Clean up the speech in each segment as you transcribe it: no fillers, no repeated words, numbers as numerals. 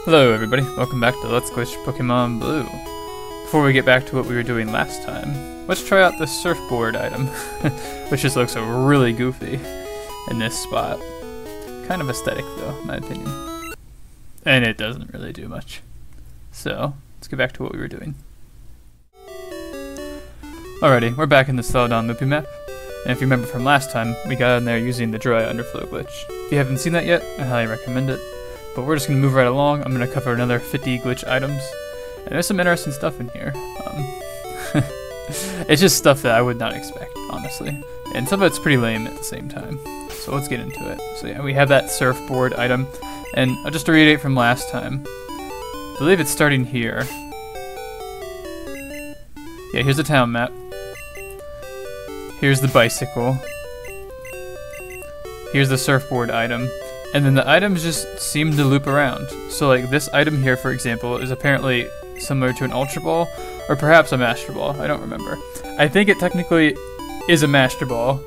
Hello everybody, welcome back to Let's Glitch Pokemon Blue. Before we get back to what we were doing last time, let's try out the surfboard item, which just looks really goofy in this spot. Kind of aesthetic though, in my opinion. And it doesn't really do much. So, let's get back to what we were doing. Alrighty, we're back in the Celadon looping map. And if you remember from last time, we got in there using the dry underflow glitch. If you haven't seen that yet, I highly recommend it. But we're just going to move right along. I'm going to cover another 50 glitch items. And there's some interesting stuff in here. It's just stuff that I would not expect, honestly. And some of it's pretty lame at the same time. So let's get into it. So yeah, we have that surfboard item. And just to reiterate from last time, I believe it's starting here. Yeah, here's the town map. Here's the bicycle. Here's the surfboard item. And then the items just seem to loop around. So like this item here, for example, is apparently similar to an Ultra Ball, or perhaps a Master Ball, I don't remember. I think it technically is a Master Ball,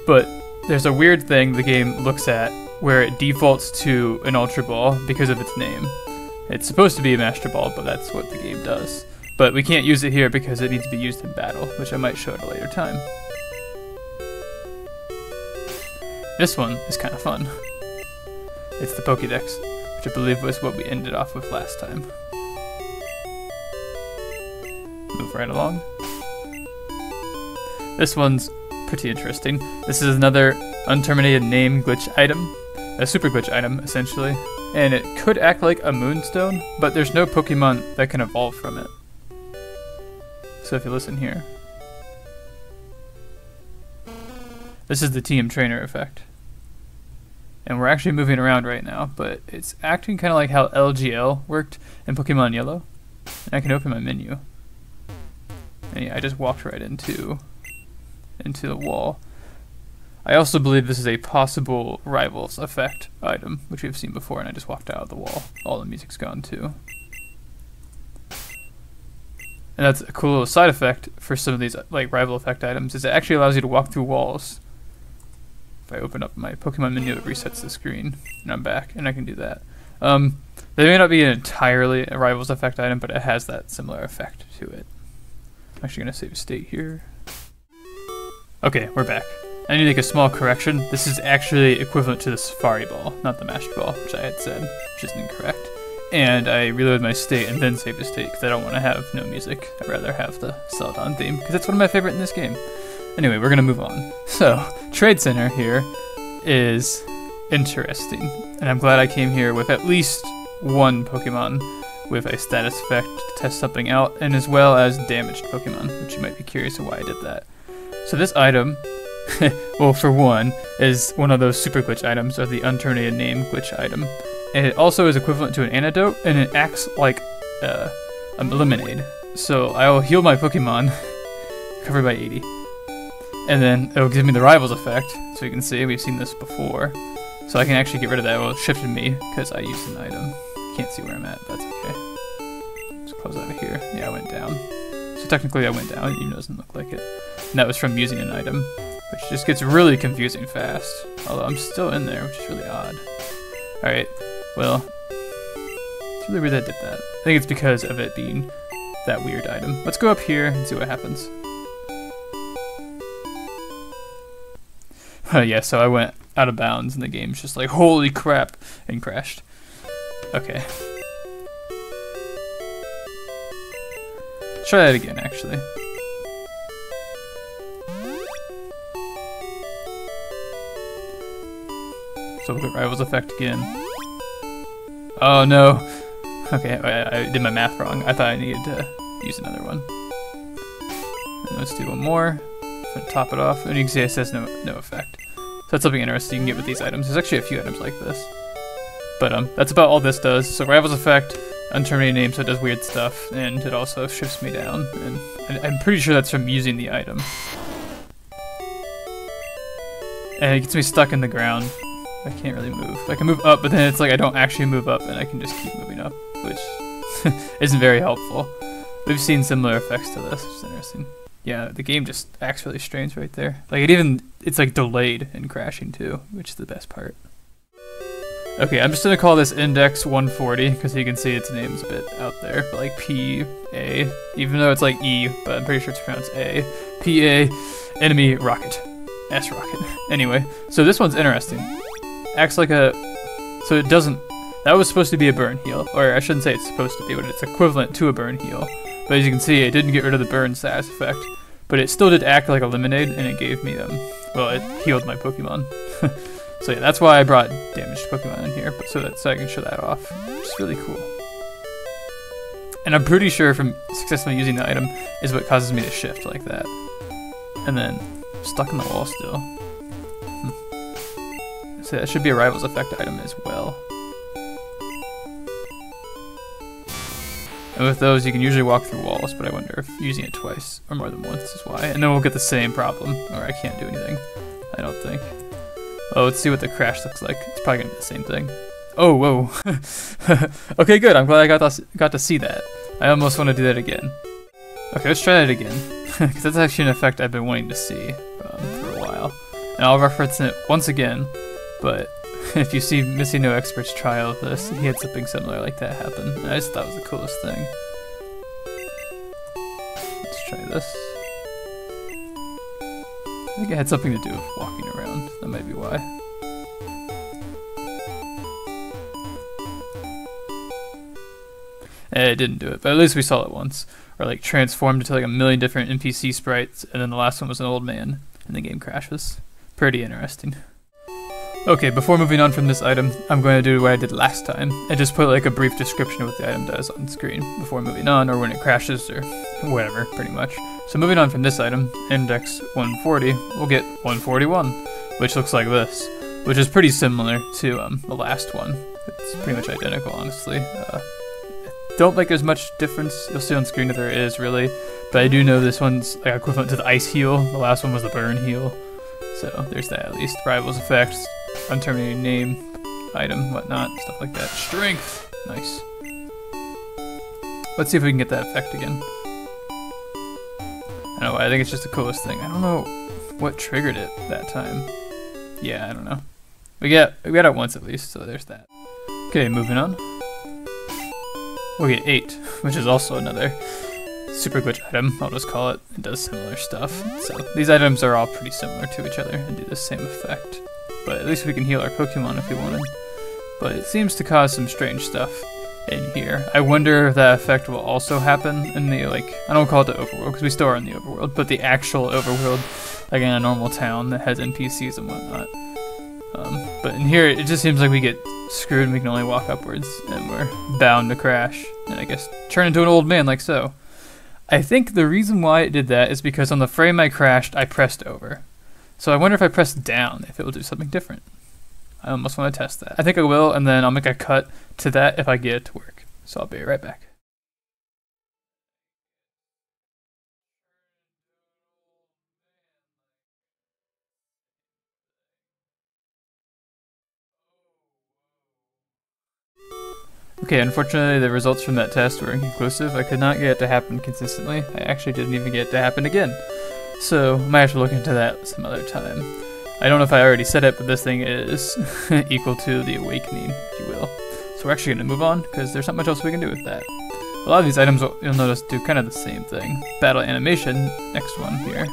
but there's a weird thing the game looks at where it defaults to an Ultra Ball because of its name. It's supposed to be a Master Ball, but that's what the game does. But we can't use it here because it needs to be used in battle, which I might show at a later time. This one is kind of fun. It's the Pokédex, which I believe was what we ended off with last time. Move right along. This one's pretty interesting. This is another unterminated name glitch item, a super glitch item, essentially. And it could act like a moonstone, but there's no Pokemon that can evolve from it. So if you listen here. This is the TM Trainer effect. And we're actually moving around right now, but it's acting kind of like how LGL worked in Pokemon Yellow. And I can open my menu. And yeah, I just walked right into the wall. I also believe this is a possible Rivals effect item, which we've seen before, and I just walked out of the wall. All the music's gone too. And that's a cool little side effect for some of these like rival effect items, is it actually allows you to walk through walls. If I open up my Pokemon menu, it resets the screen, and I'm back, and I can do that. They may not be entirely a Rivals effect item, but it has that similar effect to it. I'm actually going to save a state here. Okay, we're back. I need to make a small correction. This is actually equivalent to the Safari Ball, not the Master Ball, which I had said, which is incorrect. And I reloaded my state and then saved a state, because I don't want to have no music. I'd rather have the Celadon theme, because it's one of my favorite in this game. Anyway, we're going to move on. So, Trade Center here is interesting. And I'm glad I came here with at least one Pokemon with a status effect to test something out, and as well as damaged Pokemon, which you might be curious of why I did that. So this item, well, for one, is one of those super glitch items, or the unterminated name glitch item. And it also is equivalent to an antidote, and it acts like a lemonade. So I'll heal my Pokemon, covered by 80. And then it'll give me the Rivals effect, so you can see we've seen this before. So I can actually get rid of that. Well, it shifted me because I used an item. Can't see where I'm at, but that's okay. Let's close out of here. Yeah, I went down. So technically I went down, even though it doesn't look like it. And that was from using an item, which just gets really confusing fast. Although I'm still in there, which is really odd. Alright, well, it's really weird that I did that. I think it's because of it being that weird item. Let's go up here and see what happens. Yeah, so I went out of bounds and the game's just like, holy crap, and crashed. Okay. Let's try that again, actually. So we'll get Rivals effect again. Oh no! Okay, I did my math wrong. I thought I needed to use another one. And let's do one more. Top it off, and you can see it says no effect. So that's something interesting you can get with these items. There's actually a few items like this. But that's about all this does. So Rivals effect, unterminated name, so it does weird stuff, and it also shifts me down. And I'm pretty sure that's from using the item. And it gets me stuck in the ground. I can't really move. I can move up, but then it's like I don't actually move up, and I can just keep moving up, which isn't very helpful. We've seen similar effects to this, which is interesting. Yeah, the game just acts really strange right there. Like it's like delayed and crashing too, which is the best part. Okay, I'm just gonna call this index 140 because you can see its name's a bit out there, but like P-A, even though it's like E, but I'm pretty sure it's pronounced A. P-A, enemy rocket. S-rocket. Anyway, so this one's interesting. Acts like a... So it doesn't... That was supposed to be a burn heal, or I shouldn't say it's supposed to be, but it's equivalent to a burn heal. But as you can see, it didn't get rid of the burn status effect, but it still did act like a lemonade, and it gave me, well, it healed my Pokemon. So yeah, that's why I brought damaged Pokemon in here, but so I can show that off. It's really cool. And I'm pretty sure from successfully using the item is what causes me to shift like that. And then, stuck in the wall still. So that should be a Rivals Effect item as well. And with those, you can usually walk through walls, but I wonder if using it twice or more than once is why. And then we'll get the same problem, or I can't do anything. I don't think. Oh, let's see what the crash looks like. It's probably gonna be the same thing. Oh, whoa. Okay, good. I'm glad I got to see that. I almost want to do that again. Okay, let's try that again. Because that's actually an effect I've been wanting to see for a while. And I'll reference it once again, but if you see Missy No Expert's trial of this, he had something similar like that happen. And I just thought it was the coolest thing. Let's try this. I think it had something to do with walking around. That might be why. It didn't do it, but at least we saw it once. Or like transformed into like a million different NPC sprites, and then the last one was an old man, and the game crashes. Pretty interesting. Okay, before moving on from this item, I'm going to do what I did last time, and just put like a brief description of what the item does on screen before moving on, or when it crashes, or whatever, pretty much. So moving on from this item, index 140, we'll get 141, which looks like this, which is pretty similar to the last one. It's pretty much identical, honestly. Don't think there's much difference. You'll see on screen that there is, really, but I do know this one's like equivalent to the ice heal. The last one was the burn heal, so there's that at least. Rivals effects, unterminated name, item, whatnot, stuff like that. Strength, nice. Let's see if we can get that effect again. I don't know, I think it's just the coolest thing. I don't know what triggered it that time. Yeah, I don't know. We got it once at least, so there's that. Okay, moving on. We'll get 8, which is also another super glitch item, I'll just call it. It does similar stuff. So these items are all pretty similar to each other and do the same effect. But at least we can heal our Pokemon if we wanted. But it seems to cause some strange stuff in here. I wonder if that effect will also happen in the, like, I don't call it the overworld, because we still are in the overworld, but the actual overworld, like in a normal town that has NPCs and whatnot. But in here, it just seems like we get screwed and we can only walk upwards, and we're bound to crash, and I guess turn into an old man like so. I think the reason why it did that is because on the frame I crashed, I pressed over. So I wonder if I press down, if it will do something different. I almost want to test that. I think I will, and then I'll make a cut to that if I get it to work. So I'll be right back. Okay, unfortunately the results from that test were inconclusive. I could not get it to happen consistently. I actually didn't even get it to happen again. So, I might have to look into that some other time. I don't know if I already said it, but this thing is equal to the awakening, if you will. So we're actually going to move on, because there's not much else we can do with that. A lot of these items, you'll notice, do kind of the same thing. Battle animation, next one here.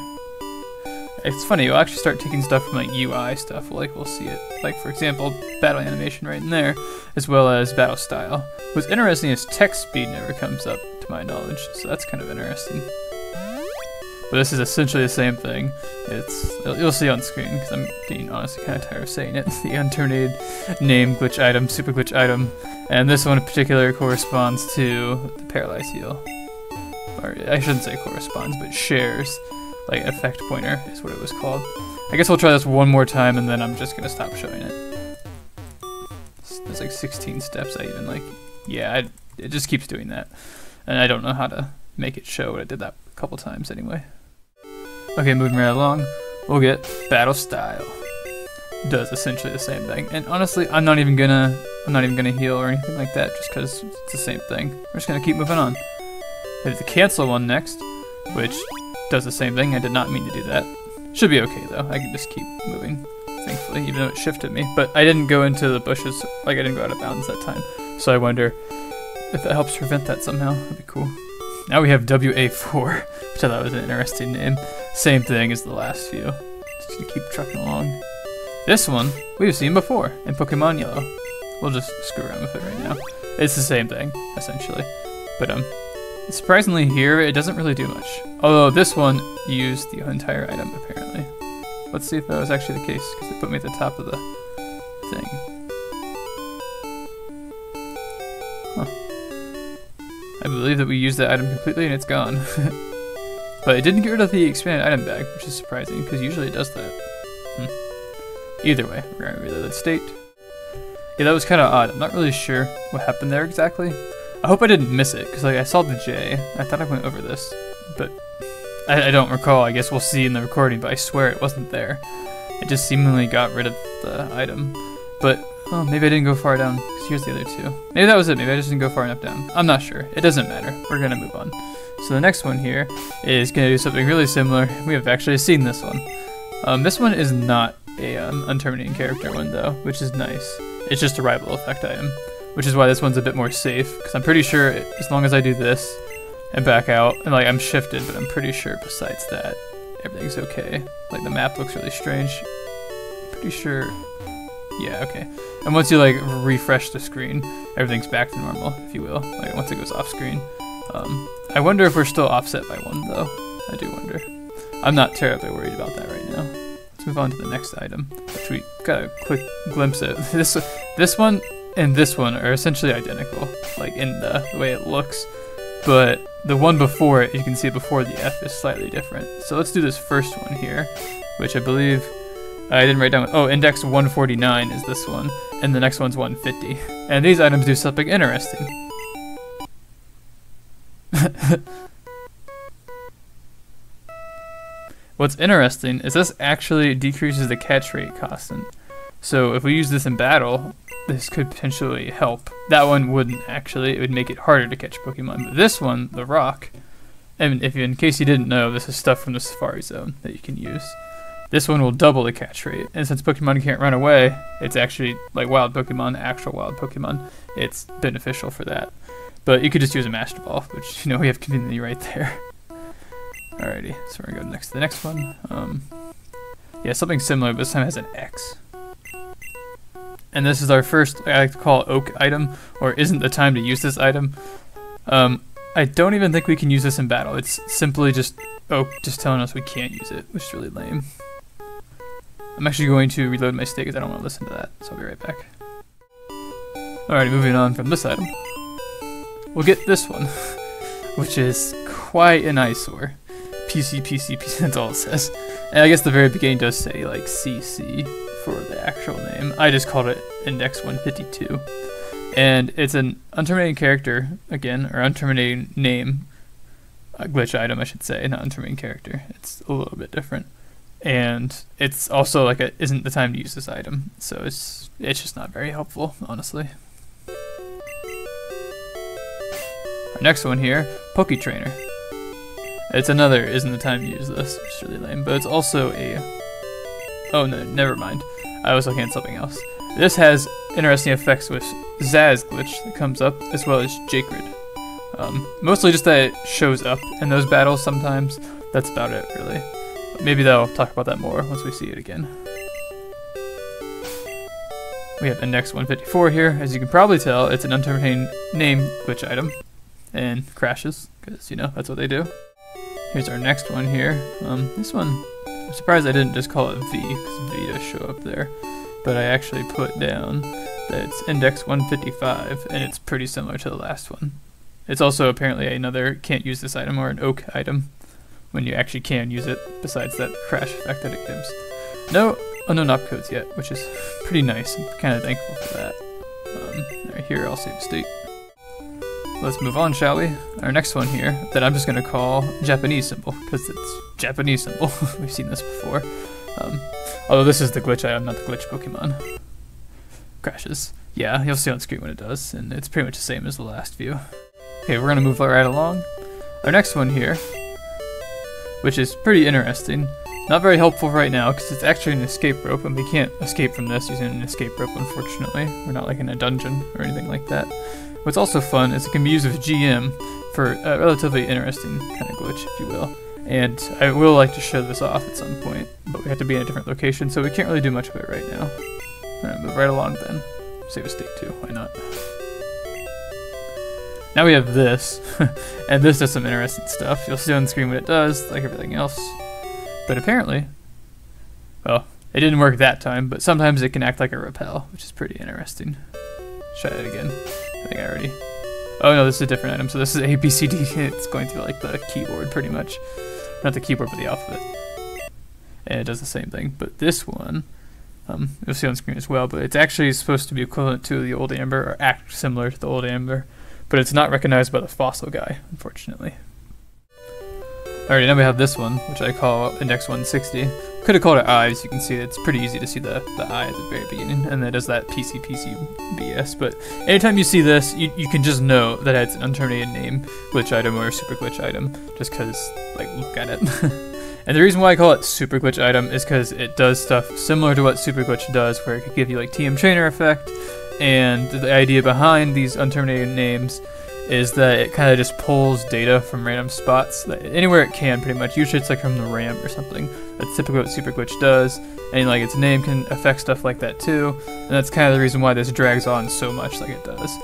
It's funny, you'll actually start taking stuff from like UI stuff, like we'll see it. Like for example, battle animation right in there, as well as battle style. What's interesting is text speed never comes up, to my knowledge, so that's kind of interesting. But this is essentially the same thing. You'll see on screen, because I'm getting honestly kind of tired of saying it. The unterminated name glitch item, super glitch item, and this one in particular corresponds to the paralyze heal. Or I shouldn't say corresponds, but shares. Like effect pointer is what it was called. I guess we'll try this one more time and then I'm just gonna stop showing it. There's like 16 steps. I even like, yeah, it just keeps doing that, and I don't know how to make it show. But I did that a couple times anyway. Okay, moving right along, we'll get battle style. Does essentially the same thing, and honestly, I'm not even gonna heal or anything like that, just because it's the same thing. We're just gonna keep moving on. There's the cancel one next, which does the same thing. I did not mean to do that. Should be okay though. I can just keep moving. thankfully, even though it shifted me. But I didn't go into the bushes, like I didn't go out of bounds that time. So I wonder if that helps prevent that somehow. That'd be cool. Now we have WA4, which I thought was an interesting name. Same thing as the last few. Just gonna keep trucking along. This one, we've seen before in Pokemon Yellow. We'll just screw around with it right now. It's the same thing, essentially. But surprisingly here, it doesn't really do much. Although this one used the entire item, apparently. Let's see if that was actually the case, because it put me at the top of the thing. Huh. I believe that we used that item completely and it's gone. But it didn't get rid of the expanded item bag, which is surprising, because usually it does that. Either way, we're going to reload the state. Yeah, that was kind of odd. I'm not really sure what happened there exactly. I hope I didn't miss it, because like I saw the J. I thought I went over this, but I don't recall. I guess we'll see in the recording, but I swear it wasn't there. It just seemingly got rid of the item. But, oh, maybe I didn't go far down, because here's the other two. Maybe that was it. Maybe I just didn't go far enough down. I'm not sure. It doesn't matter. We're going to move on. So the next one here is going to do something really similar. We have actually seen this one. This one is not a unterminating character one though, which is nice. It's just a rival effect item, which is why this one's a bit more safe, because I'm pretty sure as long as I do this and back out, and like I'm shifted, but I'm pretty sure besides that, everything's okay. Like the map looks really strange. Pretty sure, yeah, okay. And once you like refresh the screen, everything's back to normal, if you will, like once it goes off screen. I wonder if we're still offset by 1 though. I do wonder. I'm not terribly worried about that right now. Let's move on to the next item, which we got a quick glimpse at. This one and this one are essentially identical, like in the way it looks, but the one before it, you can see before the F, is slightly different. So let's do this first one here, which I believe I didn't write down. Oh, index 149 is this one, and the next one's 150. And these items do something interesting. What's interesting is this actually decreases the catch rate constant. So if we use this in battle, this could potentially help. That one wouldn't actually, it would make it harder to catch Pokemon. But this one, the rock, and if in case you didn't know, this is stuff from the Safari Zone that you can use. This one will double the catch rate, and since Pokemon can't run away, it's actually like wild Pokemon, actual wild Pokemon. It's beneficial for that. But you could just use a Master Ball, which, you know, we have conveniently right there. Alrighty, so we're gonna go next to the next one. Yeah, something similar, but this time has an X. And this is our first, I like to call oak item, or isn't the time to use this item. I don't even think we can use this in battle. It's simply just oak just telling us we can't use it, which is really lame. I'm actually going to reload my state because I don't want to listen to that, so I'll be right back. Alrighty, moving on from this item. We'll get this one, which is quite an eyesore. PC, that's all it says. And I guess the very beginning does say like CC for the actual name. I just called it index 152. And it's an unterminating character, again, or unterminating name. A glitch item, I should say, not unterminating character. It's a little bit different. And it's also like isn't the time to use this item. So it's just not very helpful, honestly. Our next one here, Poke Trainer. It's another isn't the time to use this, which is really lame, but it's also a... Oh no, never mind. I was looking at something else. This has interesting effects with Zaz glitch that comes up, as well as Jacrid. Mostly just that it shows up in those battles sometimes. That's about it, really. But maybe they'll talk about that more once we see it again. We have index 154 here. As you can probably tell, it's an unterminating name glitch item. And crashes, because, you know, that's what they do. Here's our next one here. This one, I'm surprised I didn't just call it V, because V does show up there. But I actually put down that it's index 155, and it's pretty similar to the last one. It's also apparently another can't use this item, or an oak item, when you actually can use it, besides that crash effect that it gives. No unknown opcodes yet, which is pretty nice. I'm kind of thankful for that. Right here, I'll save state. Let's move on, shall we? Our next one here, that I'm just going to call Japanese symbol, because it's Japanese symbol. We've seen this before. Although this is the glitch item, not the glitch Pokemon. Crashes. Yeah, you'll see on screen when it does, and it's pretty much the same as the last view. Okay, we're going to move right along. Our next one here, which is pretty interesting, Not very helpful right now because it's actually an escape rope, and we can't escape from this using an escape rope, unfortunately. We're not like in a dungeon or anything like that. What's also fun is it can be used with GM for a relatively interesting kind of glitch, if you will. And I will like to show this off at some point, but we have to be in a different location, so we can't really do much of it right now. We're gonna move right along then. Save a state too, why not? Now we have this, and this does some interesting stuff. You'll see on the screen what it does, like everything else. But apparently, well, it didn't work that time, but sometimes it can act like a repel, which is pretty interesting. Try it again. I think I already... Oh no, this is a different item, so this is A, B, C, D. It's going through like the keyboard, pretty much. Not the keyboard, but the alphabet. And it does the same thing, but this one, you'll see on screen as well, but it's actually supposed to be equivalent to the old Amber, or act similar to the old Amber, but it's not recognized by the fossil guy, unfortunately. Alright, now we have this one, which I call Index 160. Could have called it I, as you can see. It's pretty easy to see the I at the very beginning, and it does that PC BS, but anytime you see this, you can just know that it's an unterminated name glitch item or a super glitch item, just because, like, look at it. And the reason why I call it super glitch item is because it does stuff similar to what super glitch does, where it could give you, like, TM trainer effect, and the idea behind these unterminated names is that it kind of just pulls data from random spots, anywhere it can, pretty much. Usually it's like from the RAM or something. That's typically what Super Glitch does, and like its name can affect stuff like that too, and that's kind of the reason why this drags on so much like it does.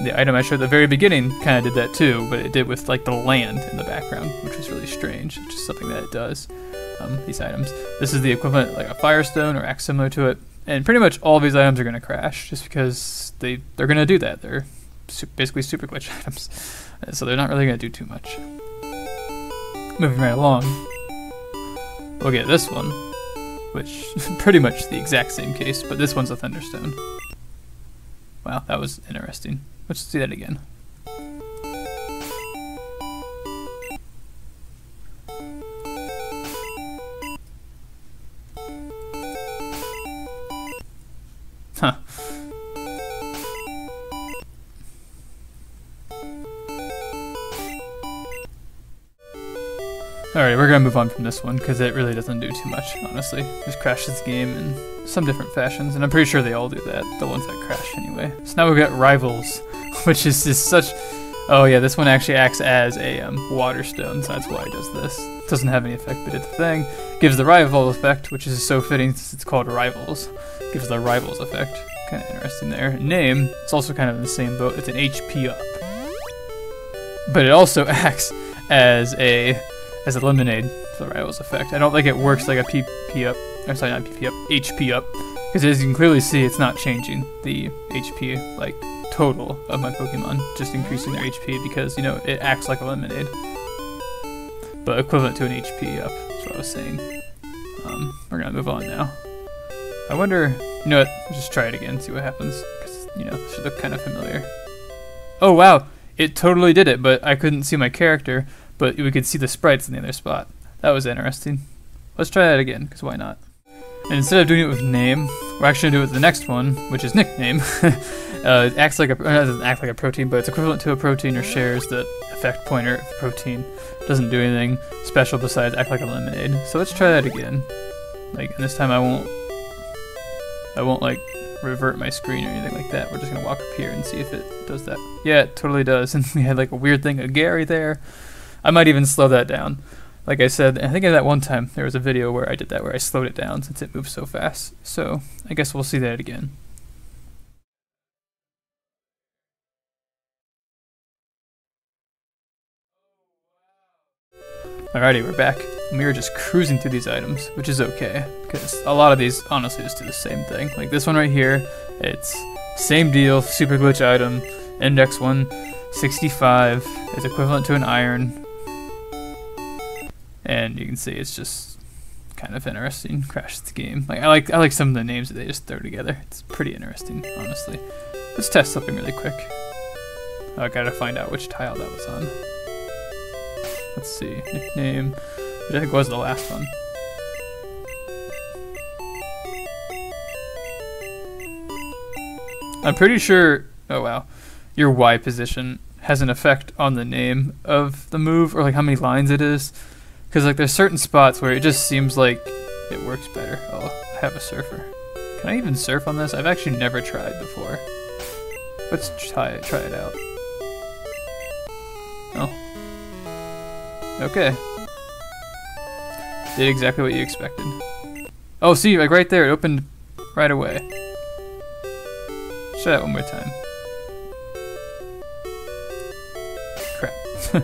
The item I showed at the very beginning kind of did that too, but it did with like the land in the background, which was really strange. It's just something that it does, these items. This is the equivalent like a Firestone or acts similar to it, and pretty much all of these items are going to crash just because they're going to do that. They're basically super glitch items, so they're not really going to do too much. Moving right along, we'll get this one, which pretty much the exact same case, but this one's a Thunderstone. Wow, that was interesting. Let's see that again. Huh. Alright, we're gonna move on from this one because it really doesn't do too much, honestly. Just crashes the game in some different fashions, and I'm pretty sure they all do that, the ones that crash anyway. So now we've got Rivals, which is just such... Oh yeah, this one actually acts as a water stone, so that's why it does this. It doesn't have any effect, but it's a thing. Gives the rival effect, which is so fitting since it's called Rivals. Gives the Rivals effect. Kind of interesting there. Name, it's also kind of in the same boat. It's an HP up. But it also acts as a lemonade for the Rivals effect. I don't think it works like a PP up, or sorry, not PP up, HP up, because as you can clearly see, it's not changing the HP, like, total of my Pokemon, just increasing their HP because, you know, it acts like a lemonade. But equivalent to an HP up, that's what I was saying. We're gonna move on now. I wonder, you know what, let's just try it again, see what happens, because, you know, it should look kind of familiar. Oh wow, it totally did it, but I couldn't see my character, but we could see the sprites in the other spot. That was interesting. Let's try that again, because why not? And instead of doing it with name, we're actually going to do it with the next one, which is nickname. It acts like a, it doesn't act like a protein, but it's equivalent to a protein or shares the effect pointer of the protein. Doesn't do anything special besides act like a lemonade. So let's try that again. Like, and this time I won't like revert my screen or anything like that. We're just going to walk up here and see if it does that. Yeah, it totally does. And we had like a weird thing of Gary there. I might even slow that down. Like I said, I think at that one time there was a video where I did that, where I slowed it down since it moved so fast. So I guess we'll see that again. Alrighty, we're back. And we were just cruising through these items, which is okay, because a lot of these honestly just do the same thing. Like this one right here, it's same deal, super glitch item, index 165, it's equivalent to an iron. And you can see it's just kind of interesting. Crashes the game. Like I like some of the names that they just throw together. It's pretty interesting, honestly. Let's test something really quick. Oh, I gotta find out which tile that was on. Let's see. Nickname. Which I think was the last one. I'm pretty sure. Oh wow. Your Y position has an effect on the name of the move, or like how many lines it is. Because like there's certain spots where it just seems like it works better. Oh, I have a surfer. Can I even surf on this? I've actually never tried before. Let's try it out. Oh. Okay. Did exactly what you expected. Oh, see, like right there, it opened right away. Try that one more time. Crap.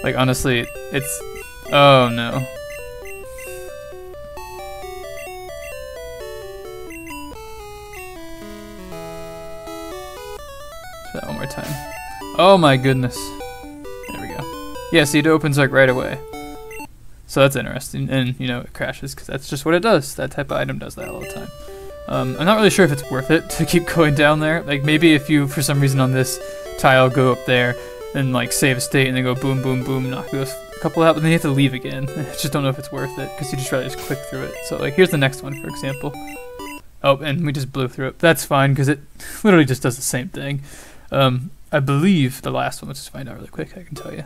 Like honestly, it's... Oh no. Try that one more time. Oh my goodness. There we go. Yeah, see, it opens like right away. So that's interesting, and you know it crashes because that's just what it does. That type of item does that all the time. I'm not really sure if it's worth it to keep going down there. Like maybe if you, for some reason on this tile, go up there and like save a state and then go boom, boom, boom, knock those a couple out, but then you have to leave again. I just don't know if it's worth it because you just rather just click through it. So like here's the next one, for example. Oh, and we just blew through it. That's fine because it literally just does the same thing. I believe the last one. Let's just find out really quick. I can tell you.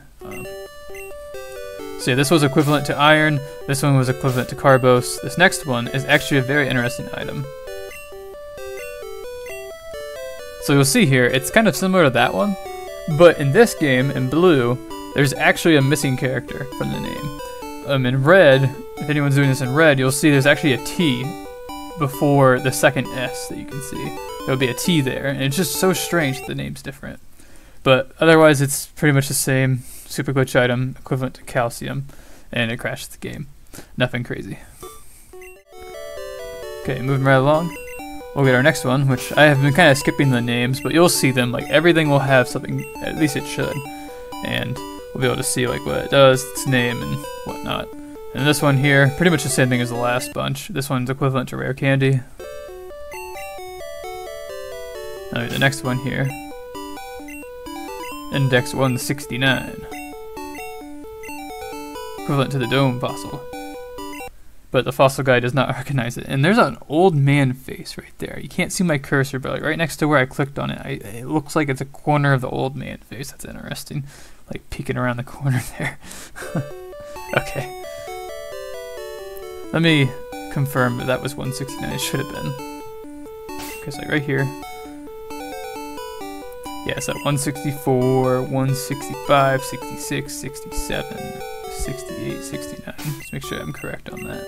So yeah, this was equivalent to iron, this one was equivalent to carbos. This next one is actually a very interesting item. So you'll see here, it's kind of similar to that one, but in this game, in blue, there's actually a missing character from the name. In red, if anyone's doing this in red, you'll see there's actually a T before the second S that you can see. There'll be a T there, and it's just so strange that the name's different. But otherwise, it's pretty much the same. Super glitch item equivalent to calcium, and it crashes the game. Nothing crazy. Okay, moving right along. We'll get our next one, which I have been kind of skipping the names, but you'll see them. Like everything will have something, at least it should, and we'll be able to see like what it does, its name, and whatnot. And this one here, pretty much the same thing as the last bunch. This one's equivalent to rare candy. Now the next one here. Index 169. Equivalent to the dome fossil. But the fossil guy does not recognize it. And there's an old man face right there. You can't see my cursor, but like right next to where I clicked on it, it looks like it's a corner of the old man face. That's interesting. Like peeking around the corner there. Okay. Let me confirm that was 169. It should have been. Because like right here. Yeah, so 164, 165, 66, 67, 68, 69. Let's make sure I'm correct on that.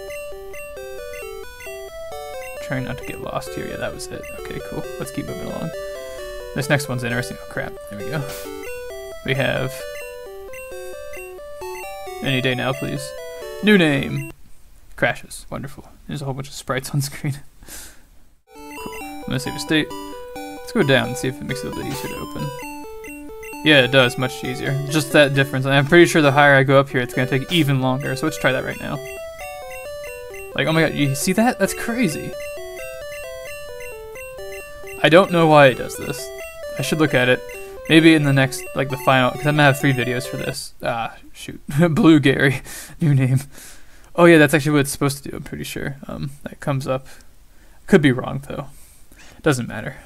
Trying not to get lost here. Yeah, that was it. Okay, cool. Let's keep moving along. This next one's interesting. Oh, crap. There we go. We have... Any day now, please. New name. Crashes. Wonderful. There's a whole bunch of sprites on screen. Cool. I'm going to save a state. Let's go down and see if it makes it a little bit easier to open. Yeah, it does. Much easier. Just that difference. And I'm pretty sure the higher I go up here, it's going to take even longer. So let's try that right now. Like, oh my god, you see that? That's crazy. I don't know why it does this. I should look at it. Maybe in the next, like the final, because I'm going to have 3 videos for this. Ah, shoot. Blue Gary. New name. Oh yeah, that's actually what it's supposed to do, I'm pretty sure. That comes up. Could be wrong, though. Doesn't matter.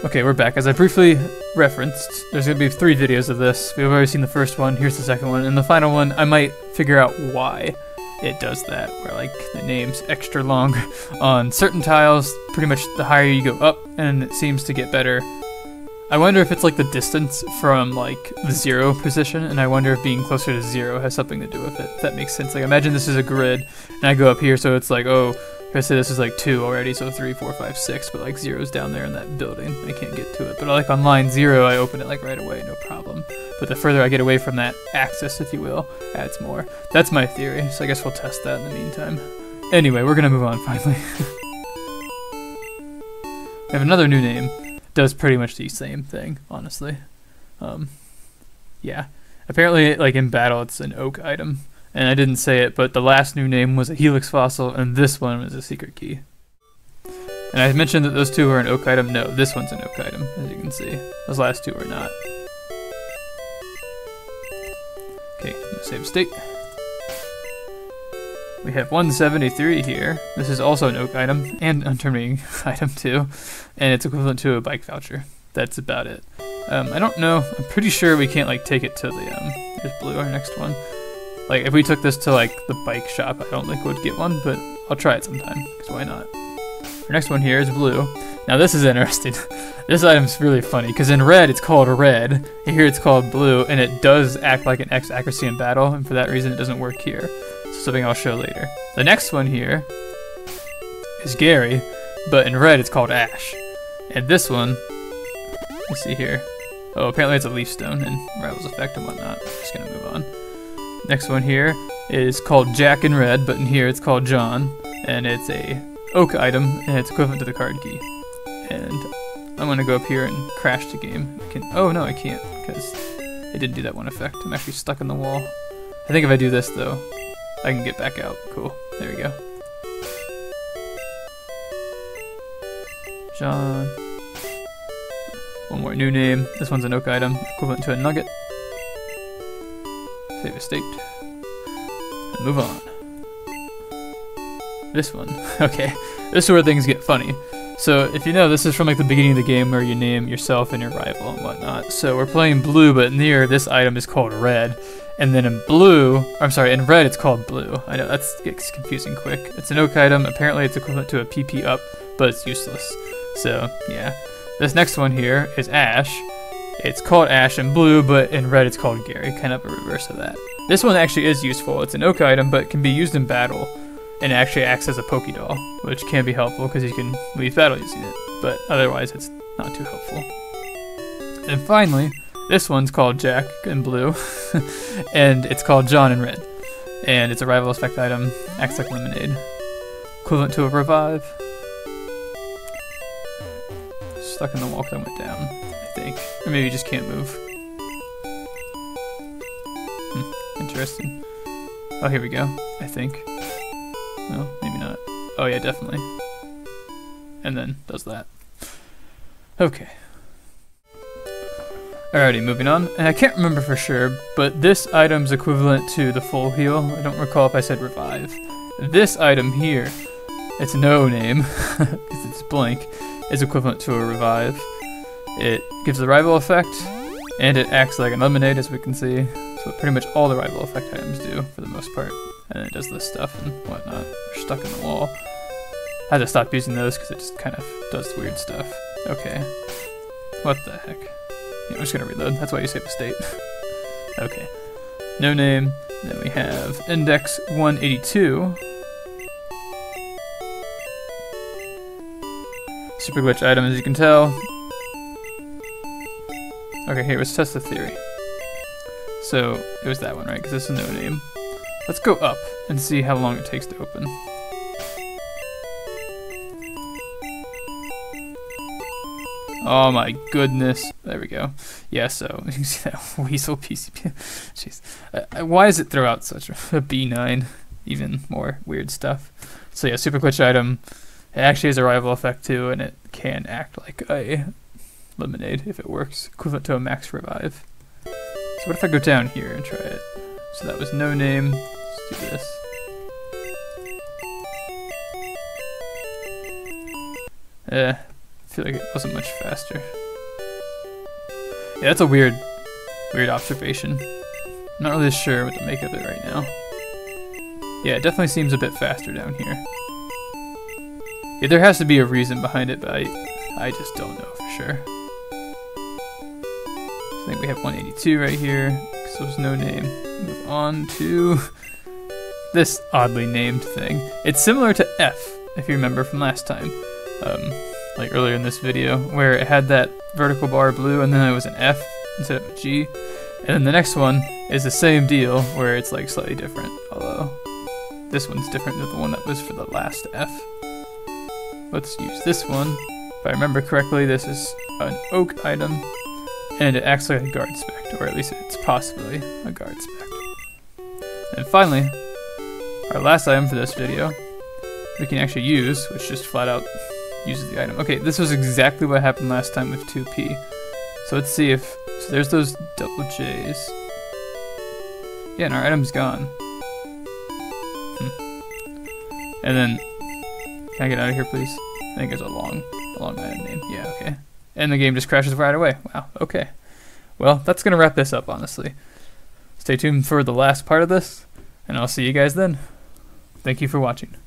Okay, we're back. As I briefly referenced, there's going to be 3 videos of this. We've already seen the first one, here's the second one, and the final one, I might figure out why it does that, where like the name's extra long on certain tiles. Pretty much the higher you go up, and it seems to get better. I wonder if it's like the distance from like the 0 position, and I wonder if being closer to 0 has something to do with it. If that makes sense. Like imagine this is a grid, and I go up here, so it's like, oh, I say this is like 2 already, so 3, 4, 5, 6, but like 0's down there in that building. I can't get to it. But like on line 0, I open it like right away, no problem. But the further I get away from that axis, if you will, adds more. That's my theory, so I guess we'll test that in the meantime. Anyway, we're gonna move on finally. We have another new name. Does pretty much the same thing, honestly. Yeah. Apparently, like in battle, it's an oak item. And I didn't say it, but the last new name was a helix fossil, and this one was a secret key. And I mentioned that those 2 are an oak item. No, this one's an oak item, as you can see. Those last 2 are not. Okay, save state. We have 173 here. This is also an oak item, and unterminated item too. And it's equivalent to a bike voucher. That's about it. I don't know. I'm pretty sure we can't like take it to the, there's blue, our next one. Like if we took this to like the bike shop, I don't think we'd get one, but I'll try it sometime, because why not? Our next one here is blue. Now this is interesting. This item's really funny, because in red it's called red, and here it's called blue, and it does act like an X accuracy in battle, and for that reason it doesn't work here. So something I'll show later. The next one here is Gary, but in red it's called Ash. And this one, let's see here. Oh, apparently it's a leaf stone and Rival's effect and whatnot. Just gonna move on. Next one here is called Jack in red, but in here it's called John, and it's a oak item, and it's equivalent to the card key. And I'm gonna go up here and crash the game. Oh no, I can't, because it didn't do that one effect. I'm actually stuck in the wall. I think if I do this though, I can get back out. Cool, there we go. John. One more new name. This one's an oak item, equivalent to a nugget. Save a state. And move on. This one. Okay, this is where things get funny. So if you know, this is from like the beginning of the game where you name yourself and your rival and whatnot. So we're playing blue, but near this item is called red. And then in blue, I'm sorry, in red it's called blue. I know, that gets confusing quick. It's an oak item. Apparently it's equivalent to a PP up, but it's useless. So yeah. This next one here is Ash. It's called Ash in blue, but in red it's called Gary, kind of a reverse of that. This one actually is useful. It's an oak item, but can be used in battle, and it actually acts as a Pokédoll, which can be helpful because you can leave battle using it, but otherwise it's not too helpful. And finally, this one's called Jack in blue, and it's called John in red. And it's a rival effect item, acts like lemonade. Equivalent to a revive. Stuck in the wall because I went down, I think. Or maybe you just can't move. Interesting. Oh, here we go, I think. No, maybe not. Oh yeah, definitely. And then does that. Okay. Alrighty, moving on. And I can't remember for sure, but this item's equivalent to the full heal. I don't recall if I said revive. This item here, it's no name, because it's blank, is equivalent to a revive. It gives the rival effect, and it acts like a lemonade, as we can see. So pretty much all the rival effect items do, for the most part. And it does this stuff and whatnot. We're stuck in the wall. I had to stop using those because it just kind of does weird stuff. Okay. What the heck? Yeah, I'm just gonna reload. That's why you save a state. Okay. No name. Then we have index 182. Super glitch item, as you can tell. Okay, here, let's test the theory. So, it was that one, right? Because this is no name. Let's go up and see how long it takes to open. Oh my goodness. There we go. Yeah, so you can see that weasel PCP. Jeez. Why does it throw out such a B9? Even more weird stuff. So yeah, super glitch item. It actually has a rival effect too, and it can act like a lemonade if it works. Equivalent to a max revive. So what if I go down here and try it? So that was no name. Let's do this. I feel like it wasn't much faster. Yeah, that's a weird observation. I'm not really sure what to make of it right now. Yeah, it definitely seems a bit faster down here. Yeah, there has to be a reason behind it, but I just don't know for sure. I think we have 182 right here, because there was no name. Move on to this oddly named thing. It's similar to F, if you remember from last time. Like earlier in this video, where it had that vertical bar blue, and then it was an F instead of a G. And then the next one is the same deal, where it's like slightly different, although this one's different than the one that was for the last F. Let's use this one. If I remember correctly, this is an oak item, and it acts like a guard spec, or at least it's possibly a guard spec. And finally, our last item for this video, we can actually use, which just flat out uses the item. Okay, this was exactly what happened last time with 2P. So let's see if, so there's those double J's. Yeah, and our item's gone. And then, can I get out of here, please? I think it's a long item name. Yeah, okay. And the game just crashes right away. Wow, okay. Well, that's gonna wrap this up, honestly. Stay tuned for the last part of this, And I'll see you guys then. Thank you for watching.